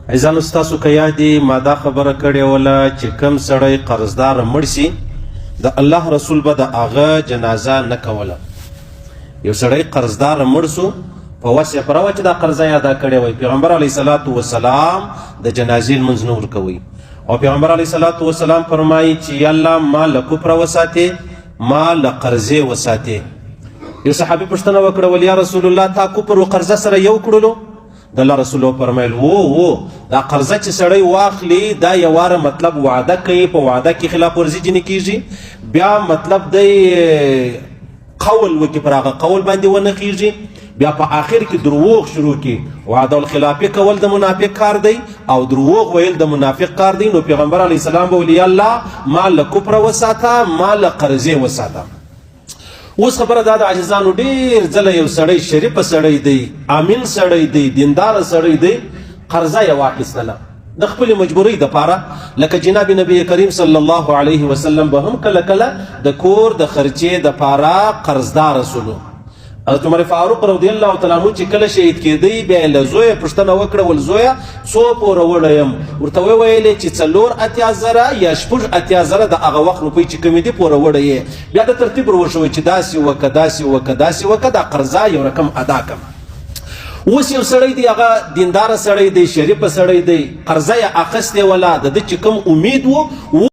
عزیزانو ستاسو که یاد دي ما دا خبره کړې وله چې کوم سړی قرضدار مړ سي د الله رسول به د هغه جنازه نه کوله. یو سړی قرضدار مړ سو په وس یې پوره وه چې دا قرضه یې ادا کړې وی. پیغمبر علیه صلات وسلام د جنازې لمونځ نه ورکوي او پیغمبر علیه صلات وسلام فرمایي چې یا الله ما له کفره وساتې ما له قرضې وساتې. یو صحابي پوښتنه وکړه ول یا رسول الله تا کفر و قرضه سره یو کړلو؟ د الله رسول فرمایل و دا قرضه چې سړی واخلي دا یو واره مطلب وعده کوي، په وعده کې خلاف ورزي ځینې کیږي، بیا مطلب دی قول وکړي پر هغه قول باندې ونه خیږي، بیا په آخر کې دروغ شروع کی. وعده الخلافه کول د منافق کار دی او دروغ ویل د منافق کار دی. نو پیغمبر علیه السلام به ویل الله ما له کفر وساته ما له قرضې وساته. اوس خبره دا د عاجزانو ډېر ځله یو سړی شریفه سړی دی، امین سړی دی، دینداره سړی دی، قرضه یې واخیستله د خپلې مجبورۍ دپاره. لکه جناب نبی کریم صلی الله علیه وسلم به هم کله کله د کور د خرچې دپاره قرضدار رسولو. حضرت عمر فاروق رضی الله تعالی عنہ چې کله شهید کېدی بیا یې له زویه پوښتنه وکړه ول زویه څو پوره وړی یم؟ ورته وویلې چې 4 یا 6 د هغه وخت روپۍ چې کومې دي پوره وړی یې. بیا د ترتیب ور وښوی چې داسې وکړه داسې وکړه داسې وکړه دا قرضه یو رقم ادا کړه. اوس یو سړی دی هغه دینداره سړی دی، شریفه سړی دی، قرضه یې اخیستې وله د ده چې کوم امید و